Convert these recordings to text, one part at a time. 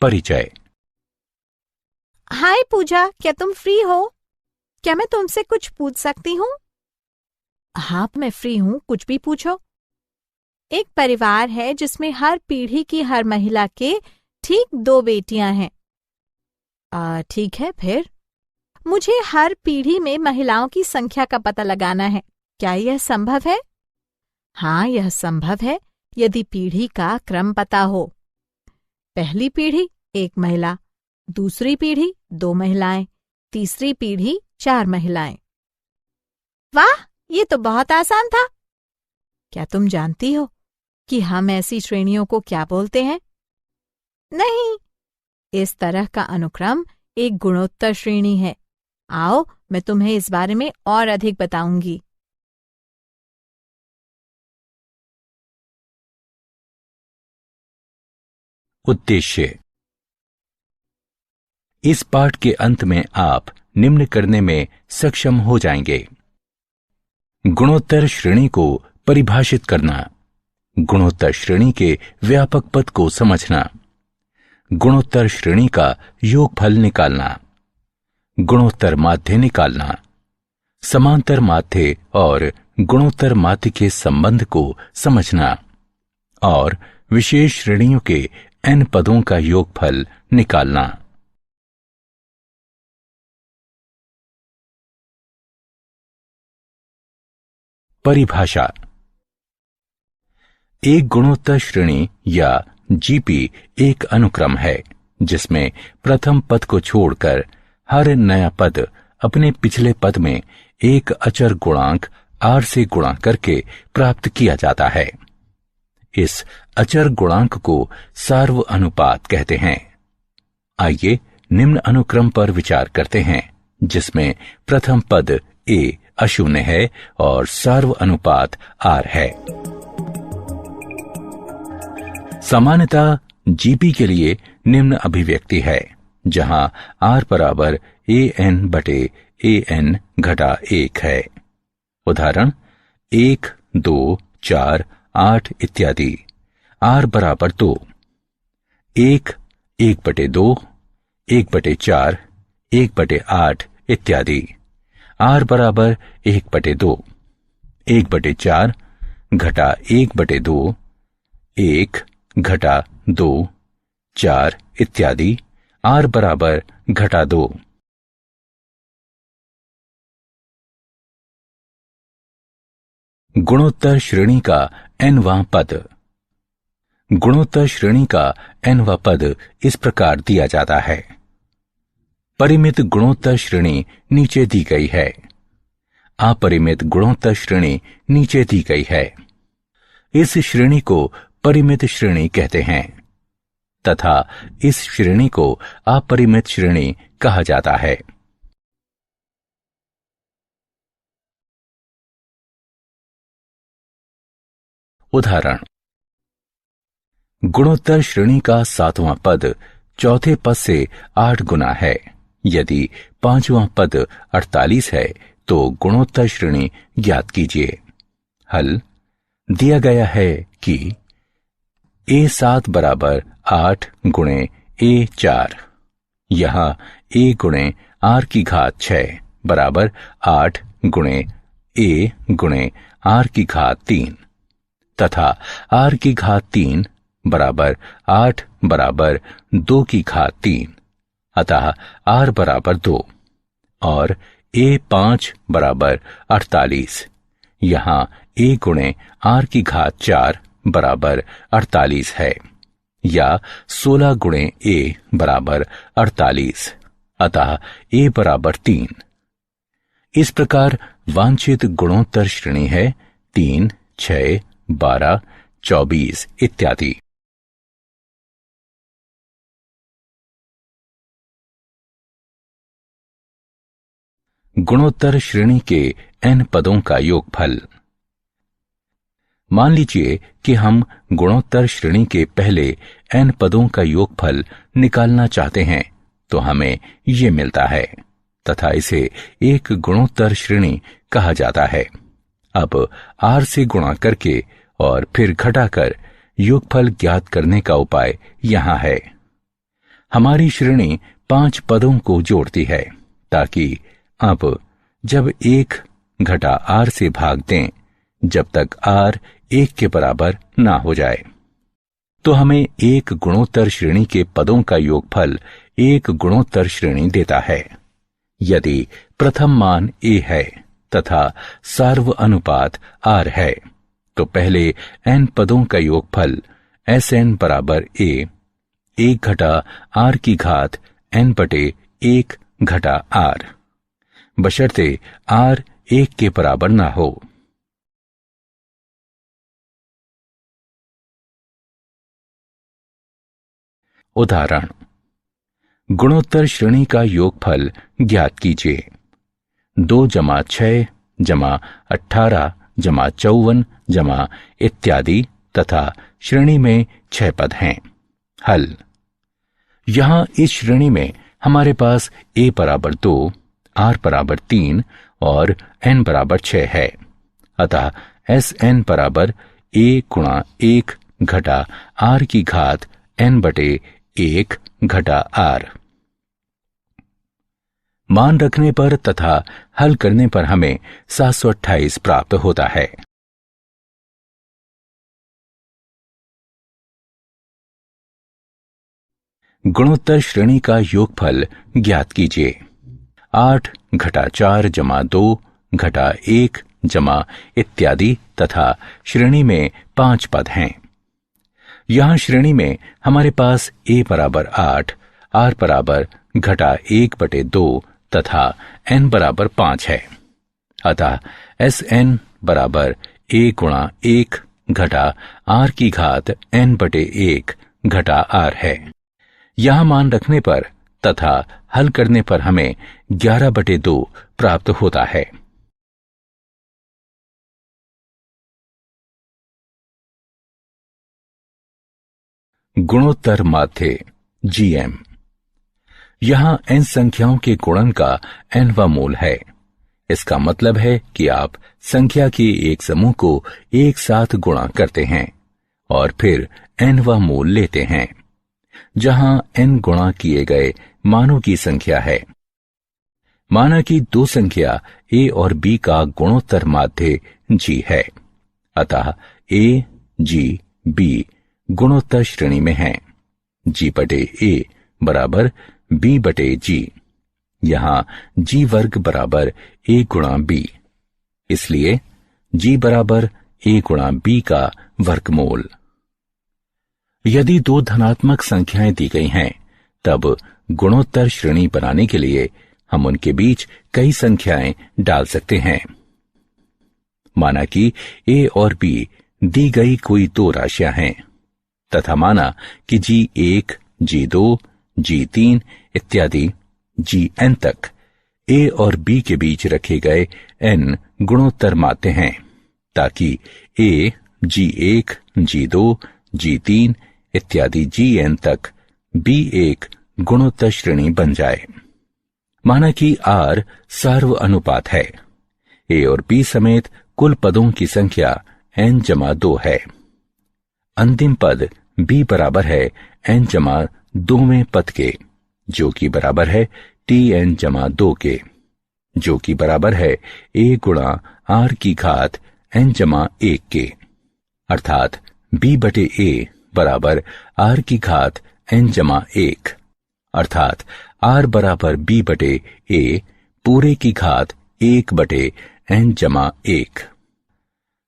परिचय। हाय पूजा, क्या तुम फ्री हो? क्या मैं तुमसे कुछ पूछ सकती हूँ? हाँ, मैं फ्री हूँ, कुछ भी पूछो। एक परिवार है जिसमें हर पीढ़ी की हर महिला के ठीक 2 बेटियां हैं। ठीक है, फिर मुझे हर पीढ़ी में महिलाओं की संख्या का पता लगाना है। क्या यह संभव है? हाँ, यह संभव है यदि पीढ़ी का क्रम पता हो। पहली पीढ़ी 1 महिला, दूसरी पीढ़ी 2 महिलाएं, तीसरी पीढ़ी 4 महिलाएं। वाह, ये तो बहुत आसान था। क्या तुम जानती हो कि हम ऐसी श्रेणियों को क्या बोलते हैं? नहीं, इस तरह का अनुक्रम एक गुणोत्तर श्रेणी है। आओ, मैं तुम्हें इस बारे में और अधिक बताऊंगी। उद्देश्य। इस पाठ के अंत में आप निम्न करने में सक्षम हो जाएंगे। गुणोत्तर श्रेणी को परिभाषित करना, गुणोत्तर श्रेणी के व्यापक पद को समझना, गुणोत्तर श्रेणी का योगफल निकालना, गुणोत्तर माध्य निकालना, समांतर माध्य और गुणोत्तर माध्य के संबंध को समझना और विशेष श्रेणियों के n पदों का योगफल निकालना। परिभाषा। एक गुणोत्तर श्रेणी या जीपी एक अनुक्रम है जिसमें प्रथम पद को छोड़कर हर नया पद अपने पिछले पद में एक अचर गुणांक r से गुणा करके प्राप्त किया जाता है। इस अचर गुणांक को सार्व अनुपात कहते हैं। आइए निम्न अनुक्रम पर विचार करते हैं जिसमें प्रथम पद a अशून्य है और सार्व अनुपात r है। सामान्यतः जीपी के लिए निम्न अभिव्यक्ति है जहां r बराबर an/an घटा 1 है। उदाहरण 1, 2, 4, 8 इत्यादि। r बराबर 2, 1, 1/2, 1/4, 1/8 इत्यादि। r बराबर 1/2, 1/4 घटा 1/2, 1 घटा 2, 4 इत्यादि। r बराबर घटा 2। गुणोत्तर श्रेणी का nवां पद। गुणोत्तर श्रेणी का nवां पद इस प्रकार दिया जाता है। परिमित गुणोत्तर श्रेणी नीचे दी गई है। अपरिमित गुणोत्तर श्रेणी नीचे दी गई है। इस श्रेणी को परिमित श्रेणी कहते हैं तथा इस श्रेणी को अपरिमित श्रेणी कहा जाता है। उदाहरण, गुणोत्तर श्रेणी का 7वां पद चौथे पद से 8 गुना है। यदि 5वां पद 48 है तो गुणोत्तर श्रेणी ज्ञात कीजिए। हल दिया गया है कि a7 बराबर 8 गुणे a4। यहां a गुणे r की घात 6 बराबर 8 गुणे a गुणे r की घात 3 तथा r की घात 3 बराबर 8 बराबर 2 की घात 3। अतः r बराबर 2 और a5 बराबर 48। यहां a गुणे r की घात 4 बराबर 48 है या 16 गुणे a बराबर 48। अतः a बराबर 3। इस प्रकार वांछित गुणोत्तर श्रेणी है 3, 6, 12, 24 इत्यादि। गुणोत्तर श्रेणी के n पदों का योगफल। मान लीजिए कि हम गुणोत्तर श्रेणी के पहले n पदों का योगफल निकालना चाहते हैं तो हमें ये मिलता है तथा इसे एक गुणोत्तर श्रेणी कहा जाता है। अब r से गुणा करके और फिर घटाकर योगफल ज्ञात करने का उपाय यहां है। हमारी श्रेणी 5 पदों को जोड़ती है, ताकि अब जब 1 घटा r से भाग दें जब तक r 1 के बराबर ना हो जाए, तो हमें एक गुणोत्तर श्रेणी के पदों का योगफल एक गुणोत्तर श्रेणी देता है। यदि प्रथम मान a है तथा सार्व अनुपात r है, तो पहले n पदों का योगफल Sn बराबर a 1 घटा r की घात n बटे 1 घटा r, बशर्ते r 1 के बराबर ना हो। उदाहरण, गुणोत्तर श्रेणी का योगफल ज्ञात कीजिए। 2 जमा 6 जमा 18 जमा 54 जमा इत्यादि तथा श्रेणी में 6 पद हैं। हल। यहां इस श्रेणी में हमारे पास a बराबर 2, r बराबर 3 और n बराबर 6 है। अतः Sn बराबर a गुणा 1 घटा r की घात n बटे 1 घटा r। मान रखने पर तथा हल करने पर हमें 728 प्राप्त होता है। गुणोत्तर श्रेणी का योगफल ज्ञात कीजिए। 8 घटा 4 जमा 2 घटा 1 जमा इत्यादि तथा श्रेणी में 5 पद हैं। यहां श्रेणी में हमारे पास a बराबर 8, r बराबर घटा 1 बटे 2 तथा n बराबर 5 है। अतः Sn बराबर a गुणा 1 घटा r की घात n बटे 1 घटा r है। यहां मान रखने पर तथा हल करने पर हमें 11 बटे 2 प्राप्त होता है। गुणोत्तर माध्य GM। यहां n संख्याओं के गुणन का nवां मूल है। इसका मतलब है कि आप संख्या के एक समूह को एक साथ गुणा करते हैं और फिर nवां मूल लेते हैं, जहां n गुणा किए गए मानों की संख्या है। माना कि 2 संख्या a और b का गुणोत्तर माध्य g है। अतः a, g, b गुणोत्तर श्रेणी में है। g बटे a बराबर b बटे g। यहां g वर्ग बराबर a गुणा b, इसलिए g बराबर a गुणा b का वर्गमूल। यदि 2 धनात्मक संख्याएं दी गई हैं, तब गुणोत्तर श्रेणी बनाने के लिए हम उनके बीच कई संख्याएं डाल सकते हैं। माना कि a और b दी गई कोई 2 राशियां हैं तथा माना कि G1, G2, G3 इत्यादि Gn तक a और b के बीच रखे गए n गुणोत्तर माध्य हैं, ताकि a, G1, G2, G3 इत्यादि Gn तक b एक गुणोत्तर श्रेणी बन जाए। माना कि r सार्व अनुपात है। a और b समेत कुल पदों की संख्या n जमा 2 है। अंतिम पद b बराबर है n जमा 2वें पद के, जो कि बराबर है tn जमा 2 के, जो कि बराबर है a गुणा r की घात n जमा 1 के। अर्थात b बटे a बराबर r की घात n जमा 1, अर्थात r बराबर b बटे a पूरे की घात 1 बटे n जमा 1।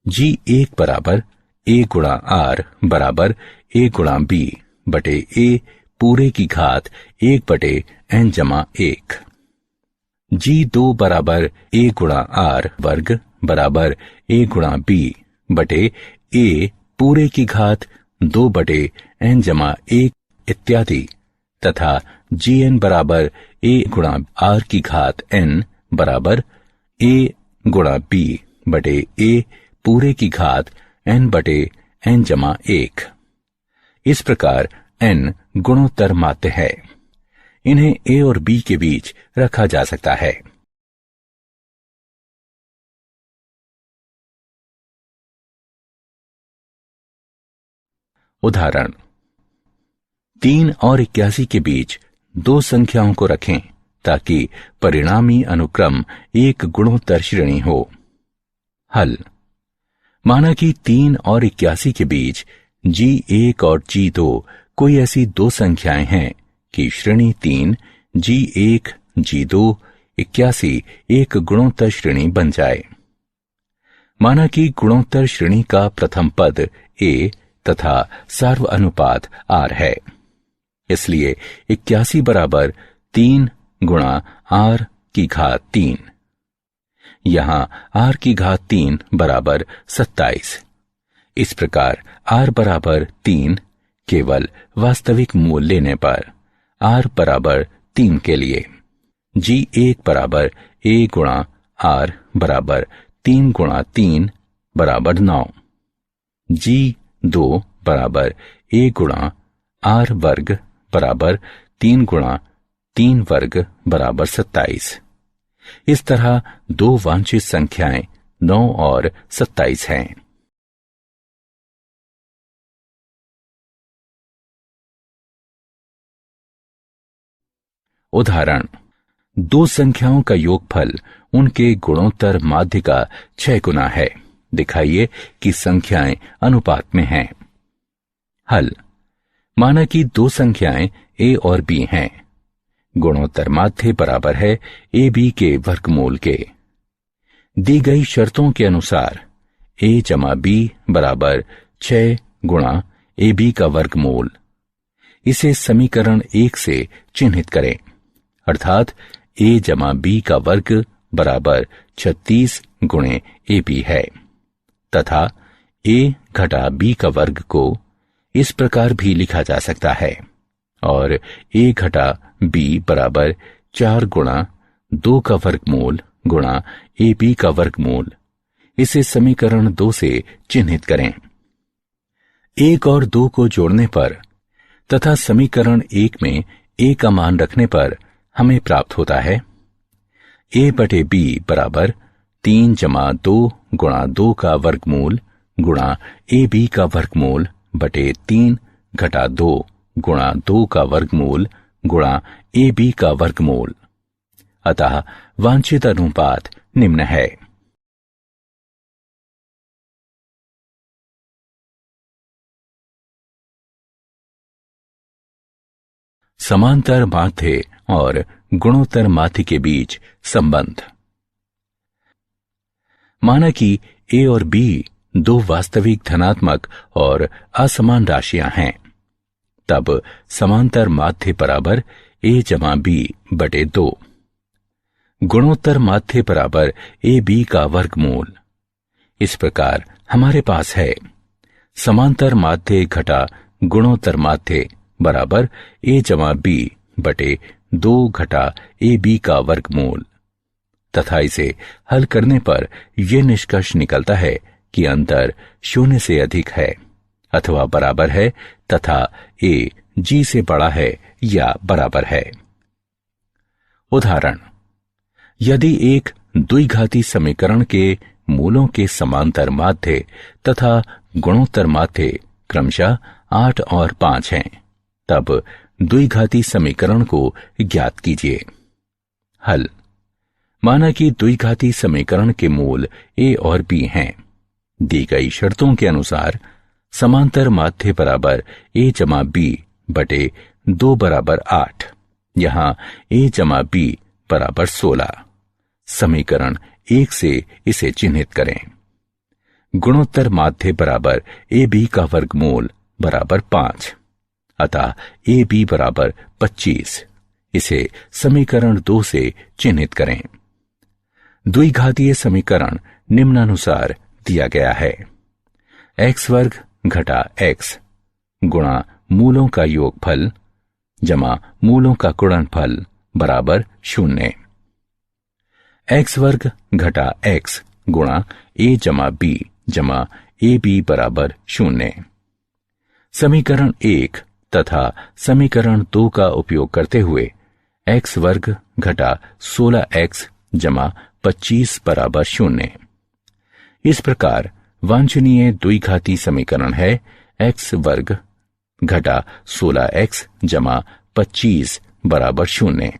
G1 बराबर a गुणा r बराबर a गुणा b बटे a पूरे की घात 1 बटे n जमा 1। G2 बराबर a गुणा r वर्ग बराबर a गुणा b बटे a पूरे की घात 2 बटे n जमा 1 इत्यादि तथा Gn बराबर a गुणा r की घात n बराबर a गुणा b बटे a पूरे की घात n बटे n जमा 1। इस प्रकार n गुणोत्तर माध्य है। इन्हें a और b के बीच रखा जा सकता है। उदाहरण, 3 और 81 के बीच दो संख्याओं को रखें ताकि परिणामी अनुक्रम एक गुणोत्तर श्रेणी हो। हल। माना कि 3 और 81 के बीच G1 और G2 कोई ऐसी दो संख्याएं हैं कि श्रेणी 3 G1 G2 81 एक गुणोत्तर श्रेणी बन जाए। माना कि गुणोत्तर श्रेणी का प्रथम पद A तथा सार्व अनुपात R है, इसलिए 81 बराबर 3 गुणा R की घात 3। यहां R की घात 3 बराबर 27। इस प्रकार R बराबर 3 केवल वास्तविक मूल लेने पर R बराबर 3 के लिए G1 बराबर A गुणा R बराबर 3 गुणा 3 बराबर 9। G2 बराबर A गुणा R वर्ग बराबर 3 गुणा 3 वर्ग बराबर 27। इस तरह दो वांछित संख्याएं 9 और 27 हैं। उदाहरण, दो संख्याओं का योगफल उनके गुणोत्तर माध्य का 6 गुना है। दिखाइए कि संख्याएं अनुपात में हैं। हल। माना कि दो संख्याएं A और B हैं। गुणोत्तर माध्य बराबर है AB के वर्गमूल के। दी गई शर्तों के अनुसार A जमा B बराबर 6 गुणा AB का वर्गमूल। इसे समीकरण 1 से चिन्हित करें, अर्थात A जमा B का वर्ग बराबर 36 गुणे AB है, तथा A घटा B का वर्ग को इस प्रकार भी लिखा जा सकता है, और A घटा B बराबर 4 गुणा 2 का वर्गमूल गुणा AB का वर्गमूल। इसे समीकरण 2 से चिन्हित करें। 1 और 2 को जोड़ने पर तथा समीकरण 1 में A का मान रखने पर हमें प्राप्त होता है A बटे B बराबर 3 जमा 2 गुणा 2 का वर्गमूल गुणा AB का वर्गमूल बटे 3 घटा 2 गुणा 2 का वर्गमूल गुणा AB का वर्गमूल। अतः वांछित अनुपात निम्न है। समांतर माध्य और गुणोत्तर माध्य के बीच संबंध। माना कि A और B दो वास्तविक धनात्मक और असमान राशियां हैं, तब समांतर माध्य बराबर A जमा B बटे 2। गुणोत्तर माध्य बराबर AB का वर्गमूल। इस प्रकार हमारे पास है समांतर माध्य घटा गुणोत्तर माध्य बराबर A जमा B बटे 2 घटा AB का वर्गमूल, तथा इसे हल करने पर यह निष्कर्ष निकलता है कि अंतर 0 से अधिक है अथवा बराबर है तथा A G से बड़ा है या बराबर है। उदाहरण, यदि एक द्विघाती समीकरण के मूलों के समांतर माध्य तथा गुणोत्तर माध्य क्रमशः 8 और 5 हैं, तब द्विघाती समीकरण को ज्ञात कीजिए। हल। माना कि द्विघाती समीकरण के मूल A और B हैं। दी गई शर्तों के अनुसार समांतर माध्य बराबर A जमा B बटे 2 बराबर 8। यहां A जमा B बराबर 16। समीकरण 1 से इसे चिन्हित करें। गुणोत्तर माध्य बराबर AB का वर्गमूल बराबर 5, अतः AB बराबर 25। इसे समीकरण 2 से चिन्हित करें। द्विघातीय समीकरण निम्नानुसार दिया गया है। x वर्ग घटा x गुणा मूलों का योगफल जमा मूलों का गुणनफल बराबर 0। x वर्ग घटा x गुणा a जमा b जमा ab बराबर 0। समीकरण 1 तथा समीकरण 2 का उपयोग करते हुए x वर्ग घटा 16x जमा 25 बराबर 0। इस प्रकार वांछनीय द्विघाती समीकरण है x वर्ग घटा 16x जमा 25 बराबर 0।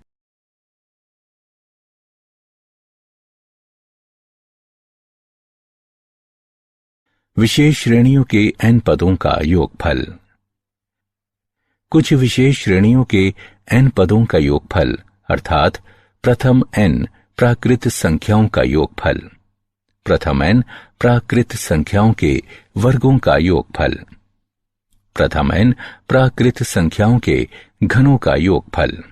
विशेष श्रेणियों के n पदों का योगफल। कुछ विशेष श्रेणियों के n पदों का योगफल अर्थात प्रथम n प्राकृत संख्याओं का योगफल, प्रथम n प्राकृत संख्याओं के वर्गों का योगफल, प्रथम n प्राकृत संख्याओं के घनों का योगफल।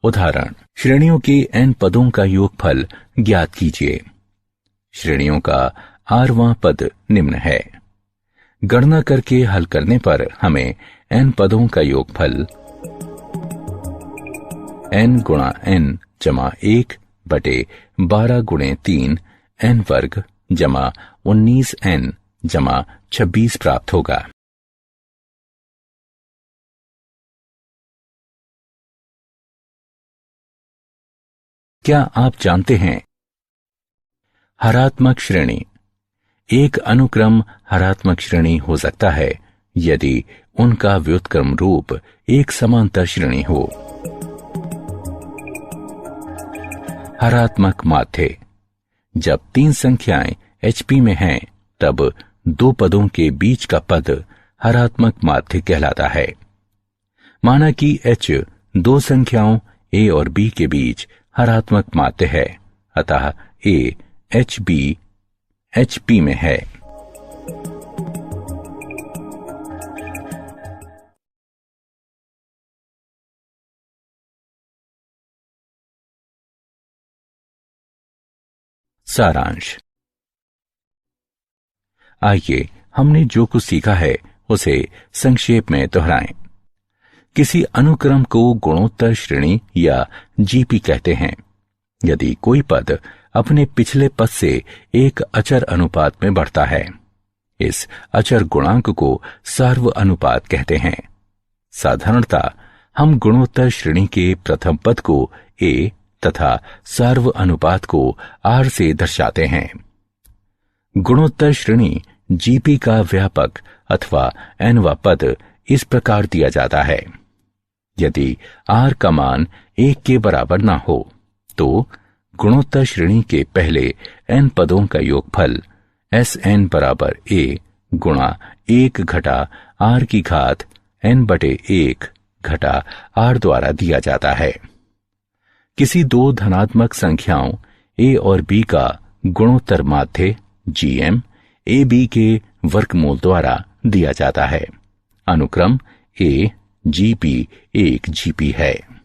उदाहरण, श्रेणियों के n पदों का योगफल ज्ञात कीजिए। श्रेणियों का आठवां पद निम्न है। गणना करके हल करने पर हमें n पदों का योगफल n गुणा n जमा 1 बटे 12 गुणे 3 n वर्ग जमा 19n जमा 26 प्राप्त होगा। क्या आप जानते हैं, हरात्मक श्रेणी एक अनुक्रम हरात्मक श्रेणी हो सकता है यदि उनका व्युत्क्रम रूप एक समांतर श्रेणी हो। हरात्मक माध्य, जब तीन संख्याएं HP में हैं तब दो पदों के बीच का पद हरात्मक माध्य कहलाता है। माना कि H दो संख्याओं A और B के बीच हरात्मक माध्य है, अतः A HB HP में है। सारांश। आइए हमने जो कुछ सीखा है उसे संक्षेप में दोहराएं। किसी अनुक्रम को गुणोत्तर श्रेणी या GP कहते हैं यदि कोई पद अपने पिछले पद से एक अचर अनुपात में बढ़ता है। इस अचर गुणांक को सार्व अनुपात कहते हैं। साधारणतः हम गुणोत्तर श्रेणी के प्रथम पद को A तथा सार्व अनुपात को R से दर्शाते हैं। गुणोत्तर श्रेणी GP का व्यापक अथवा nवां पद इस प्रकार दिया जाता है। यदि R का मान 1 के बराबर ना हो तो गुणोत्तर श्रेणी के पहले n पदों का योगफल Sn बराबर A गुणा 1 घटा R की घात n बटे 1 घटा R द्वारा दिया जाता है। किसी दो धनात्मक संख्याओं A और B का गुणोत्तर माध्य GM AB के वर्गमूल द्वारा दिया जाता है। अनुक्रम A GP एक GP है।